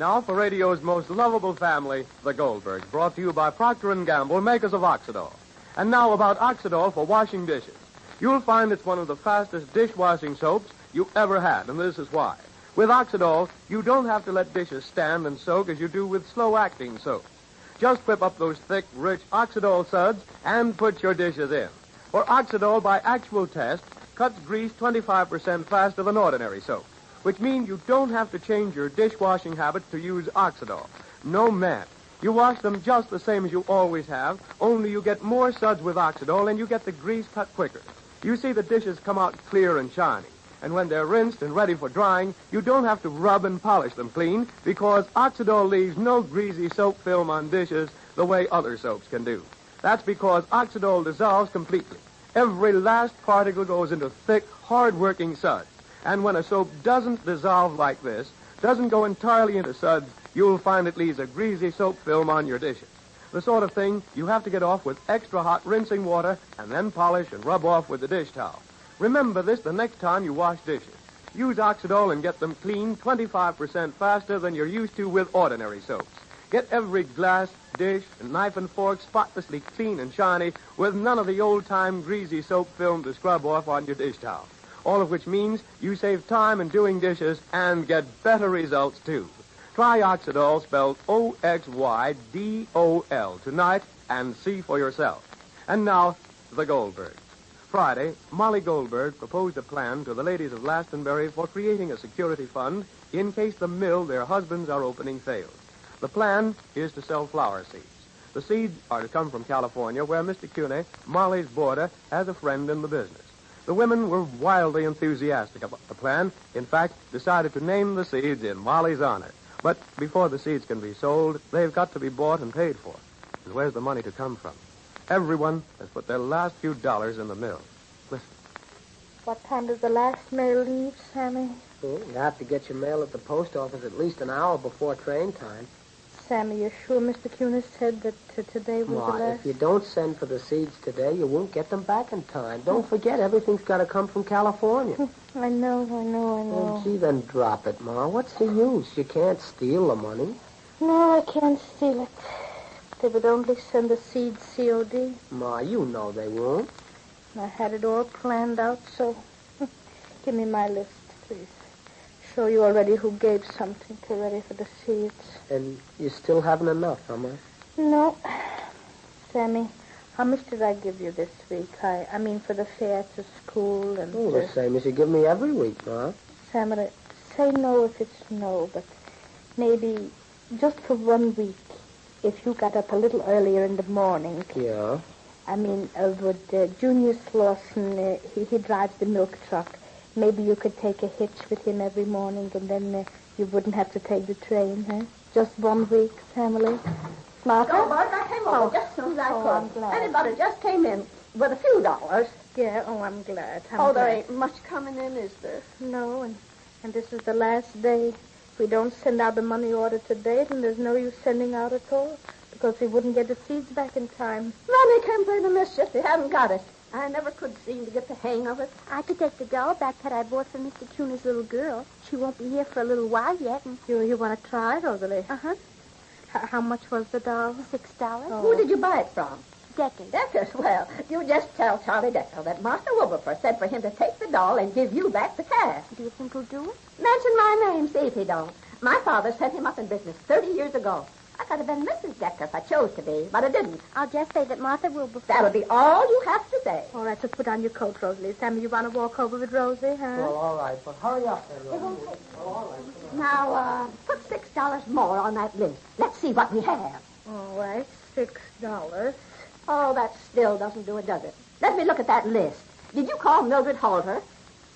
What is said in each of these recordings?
Now for radio's most lovable family, the Goldbergs, brought to you by Procter & Gamble, makers of Oxidol. And now about Oxidol for washing dishes. You'll find it's one of the fastest dishwashing soaps you ever had, and this is why. With Oxidol, you don't have to let dishes stand and soak as you do with slow-acting soaps. Just whip up those thick, rich Oxidol suds and put your dishes in. For Oxidol, by actual test, cuts grease 25% faster than ordinary soap, which means you don't have to change your dishwashing habits to use Oxidol. No, man. You wash them just the same as you always have, only you get more suds with Oxidol and you get the grease cut quicker. You see the dishes come out clear and shiny. And when they're rinsed and ready for drying, you don't have to rub and polish them clean because Oxidol leaves no greasy soap film on dishes the way other soaps can do. That's because Oxidol dissolves completely. Every last particle goes into thick, hard-working suds. And when a soap doesn't dissolve like this, doesn't go entirely into suds, you'll find it leaves a greasy soap film on your dishes. The sort of thing you have to get off with extra hot rinsing water and then polish and rub off with the dish towel. Remember this the next time you wash dishes. Use Oxidol and get them clean 25% faster than you're used to with ordinary soaps. Get every glass, dish, and knife and fork spotlessly clean and shiny with none of the old-time greasy soap film to scrub off on your dish towel. All of which means you save time in doing dishes and get better results, too. Try Oxidol, spelled Oxydol, tonight and see for yourself. And now, the Goldbergs. Friday, Molly Goldberg proposed a plan to the ladies of Glastonbury for creating a security fund in case the mill their husbands are opening fails. The plan is to sell flower seeds. The seeds are to come from California, where Mr. Cuney, Molly's boarder, has a friend in the business. The women were wildly enthusiastic about the plan. In fact, decided to name the seeds in Molly's honor. But before the seeds can be sold, they've got to be bought and paid for. And where's the money to come from? Everyone has put their last few dollars in the mill. Listen. What time does the last mail leave, Sammy? You have to get your mail at the post office at least an hour before train time. Sammy, you're sure Mr. Cunis said that today was the last? If you don't send for the seeds today, you won't get them back in time. Don't forget, everything's got to come from California. I know. Oh, gee, then drop it, Ma. What's the use? You can't steal the money. No, I can't steal it. They would only send the seeds COD. Ma, you know they won't. I had it all planned out, so give me my list, please. Show you already who gave something to ready for the seeds. And you still haven't enough, huh, Ma? No. Sammy, how much did I give you this week? I mean for the fare to school and... Oh, the same as you give me every week, Ma. Sammy, say no if it's no, but maybe just for 1 week, if you got up a little earlier in the morning. Yeah? I mean, would Junior Slauson, he drives the milk truck. Maybe you could take a hitch with him every morning, and then you wouldn't have to take the train, huh? Just 1 week, Family. Martha? Goldberg, I came over just as soon as I could. I'm glad. Anybody just came in with a few dollars. Yeah, I'm glad. There ain't much coming in, is there? No, and this is the last day. If we don't send out the money order today, then there's no use sending out at all, because we wouldn't get the seeds back in time. Money can play the mischief. They haven't got it. I never could seem to get the hang of it. I could take the doll back that I bought for Mr. Cuna's little girl. She won't be here for a little while yet. And... You want to try it, Rosalie? Uh-huh. How much was the doll? $6. Oh. Who did you buy it from? Deckers. Deckers? Well, you just tell Charlie Decker that Martha Wilberforce said for him to take the doll and give you back the cash. Do you think he'll do it? Mention my name, see if he don't. My father set him up in business 30 years ago. I could have been Mrs. Decker if I chose to be, but I didn't. I'll just say that Martha Wilberforce... That'll be all you have to say. All right, just put on your coat, Rosalie. Sammy, you want to walk over with Rosie, huh? Well, all right, but hurry up there, Rosie. All right. Now, put $6 more on that list. Let's see what we have. All right, $6. Oh, that still doesn't do it, does it? Let me look at that list. Did you call Mildred Halter?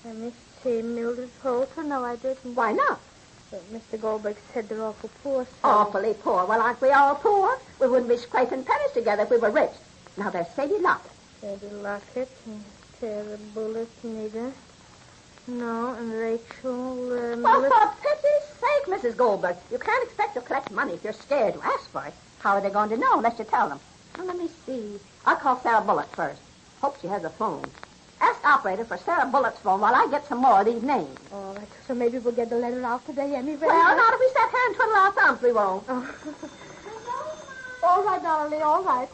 Let me see, Mildred Holter. No, I didn't. Why not? Mr. Goldberg said they're awful poor, so... Awfully poor. Well, aren't we all poor? We wouldn't be scraping pennies together if we were rich. Now, there's Sadie Lockett. Sadie Lockett and Tara Bullitt, neither. No, and Rachel... Well, for pity's sake, Mrs. Goldberg, you can't expect to collect money if you're scared to ask for it. How are they going to know unless you tell them? Now, let me see. I'll call Sarah Bullock first. Hope she has a phone. Ask operator for Sarah Bullock's phone while I get some more of these names. All right, so maybe we'll get the letter out today anyway. Well, not if we sit here and twiddle our thumbs, we won't. Oh. All right, darling, all right.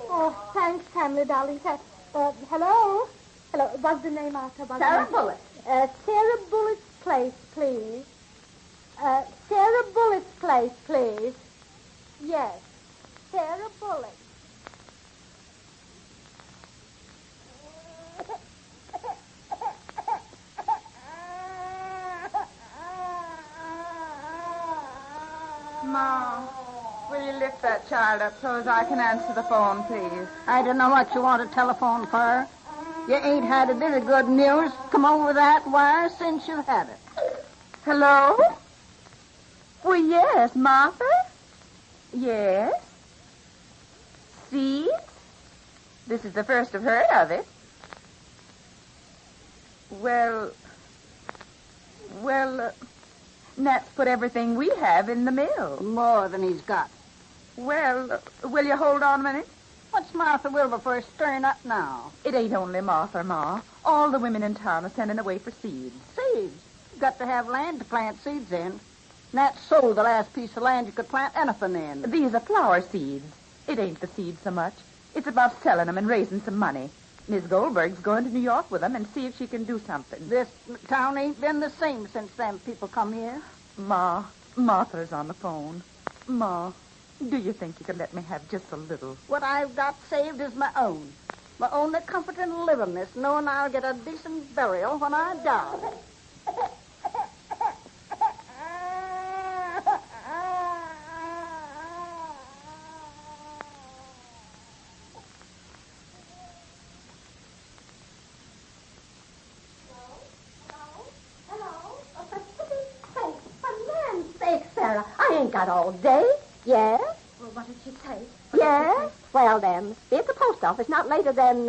Oh, thanks, Tammy, darling. Hello? Hello, what's the name, Arthur? Sarah Bullock. Sarah Bullock's place, please. Sarah Bullock's place, please. Yes, Sarah Bullock. Ma, will you lift that child up so as I can answer the phone, please? I don't know what you want to telephone for. You ain't had a bit of good news come over that wire since you had it. Hello? Well, yes, Martha? Yes? Seeds? This is the first I've heard of it. Well, Nat's put everything we have in the mill. More than he's got. Well, will you hold on a minute? What's Martha Wilberforce stirring up now? It ain't only Martha, Ma. All the women in town are sending away for seeds. Seeds. You've got to have land to plant seeds in. Nat sold the last piece of land you could plant anything in. These are flower seeds. It ain't the seeds so much. It's about selling them and raising some money. Miss Goldberg's going to New York with them and see if she can do something. This town ain't been the same since them people come here. Ma, Martha's on the phone. Ma, do you think you could let me have just a little? What I've got saved is my own. My only comfort in living this, knowing I'll get a decent burial when I die. Sarah, I ain't got all day. Yes? Well, what did she say? Yes? Well, then, be at the post office not later than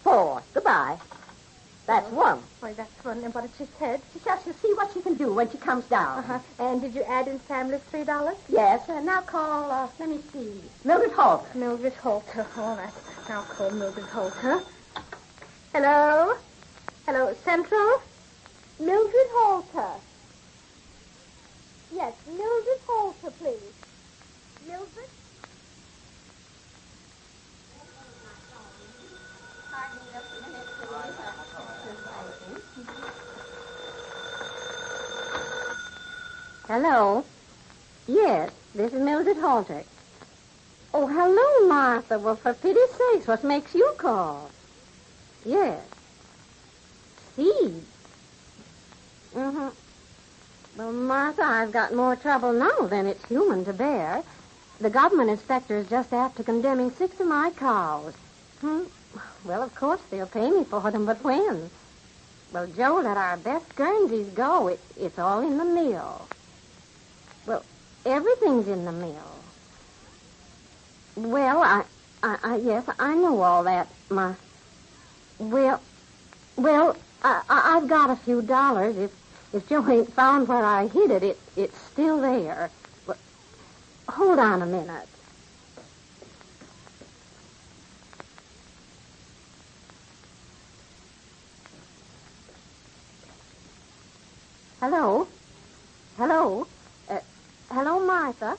4. Goodbye. That's one. Why, that's one. And what did she say? She says she'll see what she can do when she comes down. Uh-huh. And did you add in family's $3? Yes. Now call, let me see, Mildred Halter. Mildred Halter. All right. Now call Mildred Halter. Hello? Hello, Central? Mildred Halter. Yes, Mildred Halter, please. Mildred? Hello? Yes, this is Mildred Halter. Oh, hello, Martha. Well, for pity's sakes, what makes you call? Yes. Seeds. Mm-hmm. Well, Martha, I've got more trouble now than it's human to bear. The government inspector is just after condemning 6 of my cows. Well, of course, they'll pay me for them, but when? Well, Joe, let our best Guernseys go. It's all in the mill. Well, everything's in the mill. Well, yes, I know all that, Ma. Well, I've got a few dollars. If Joe ain't found where I hid it, it's still there. But hold on a minute. Hello? Hello? Hello, Martha?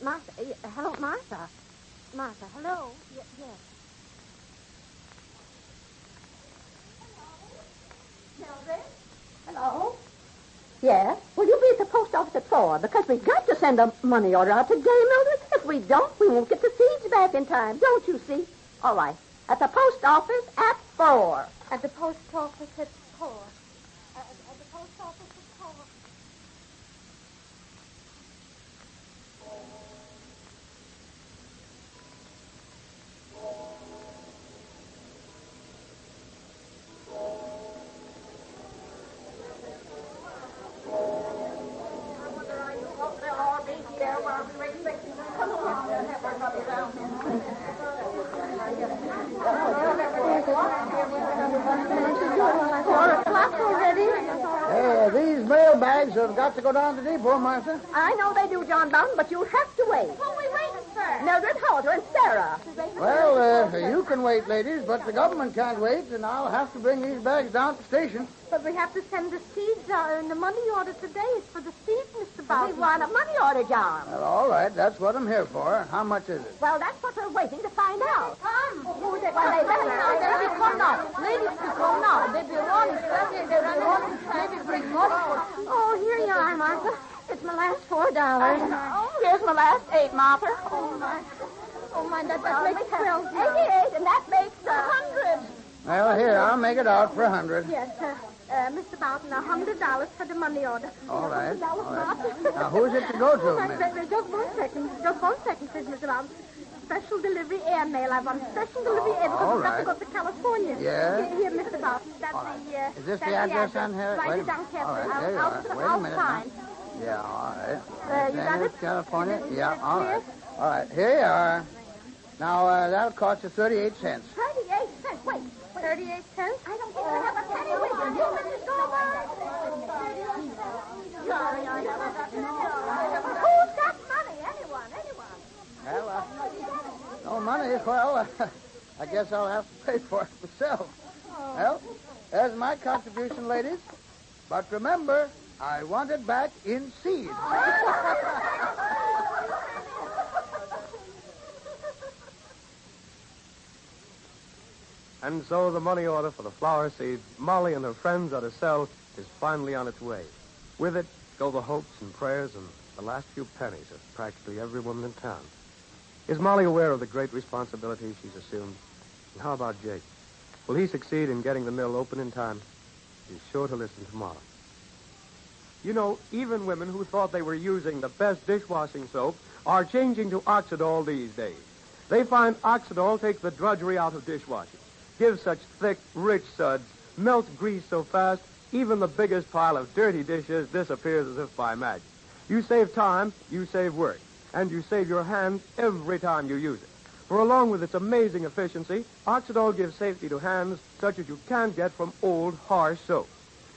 Martha? Hello, Martha? Martha, hello? Yes. Mildred? Hello? Yes? Will you be at the post office at 4? Because we've got to send a money order out today, Mildred. If we don't, we won't get the seeds back in time. Don't you see? All right. At the post office at 4. At the post office at 4. At the post office at 4. Hey, these mail bags have got to go down to the depot, Martha. I know they do, John Bowden, but you'll have to wait. Who are we waiting for? Mildred Halter and Sarah. Well, you can wait, ladies, but the government can't wait, and I'll have to bring these bags down to the station. But we have to send the seeds and the money order today. It's for the seeds, Mr. Bowden. We want a money order, John. Well, all right, that's what I'm here for. How much is it? Well, that's what we're waiting to find out. Come. Well, they come now. Ladies, come now. They be running. Oh, here you are, Martha. It's my last $4. Here's my last $8, Martha. Oh, my, that makes 12. 88, and that makes 100. Well, here, I'll make it out for 100. Yes, Mr. Bowden, $100 for the money order. All right. Now, who's it to go to, miss? Just one second, please, Mr. Bowden. Special delivery airmail. I want special delivery air because we've got to go to California. Yeah? Here, Mr. Bowden. That's the, Is this that's the address on here? Write Wait it down carefully. All right, there you are. Wait a minute. Sign. Yeah, all right. You got it? California? Is Yeah, it all clear? right. All right, here you are. Now, that'll cost you 38 cents. 38 cents. Wait. 38 cents? I don't think I have a penny with you. You Mrs. Goldberg? Who's got money? Anyone? Well, no money. Well, I guess I'll have to pay for it myself. Well, there's my contribution, ladies. But remember, I want it back in seed. And so the money order for the flower seeds Molly and her friends are to sell is finally on its way. With it go the hopes and prayers and the last few pennies of practically every woman in town. Is Molly aware of the great responsibility she's assumed? And how about Jake? Will he succeed in getting the mill open in time? Be sure to listen tomorrow. You know, even women who thought they were using the best dishwashing soap are changing to Oxidol these days. They find Oxidol takes the drudgery out of dishwashing, gives such thick, rich suds, melts grease so fast, even the biggest pile of dirty dishes disappears as if by magic. You save time, you save work, and you save your hands every time you use it. For along with its amazing efficiency, Oxidol gives safety to hands such as you can't get from old, harsh soaps.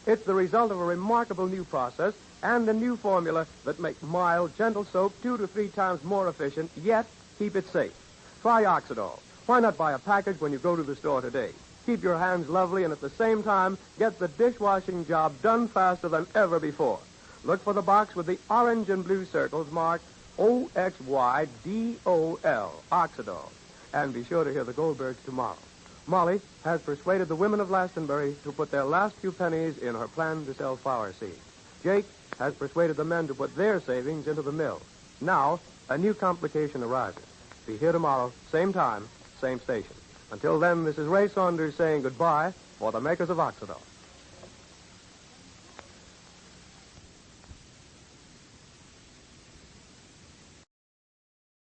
It's the result of a remarkable new process and a new formula that make mild, gentle soap 2 to 3 times more efficient, yet keep it safe. Try Oxidol. Why not buy a package when you go to the store today? Keep your hands lovely and at the same time get the dishwashing job done faster than ever before. Look for the box with the orange and blue circles marked OXYDOL, Oxidol. And be sure to hear the Goldbergs tomorrow. Molly has persuaded the women of Glastonbury to put their last few pennies in her plan to sell flower seeds. Jake has persuaded the men to put their savings into the mill. Now, a new complication arises. Be here tomorrow, same time, same station. Until then, this is Ray Saunders saying goodbye for the makers of Oxidol.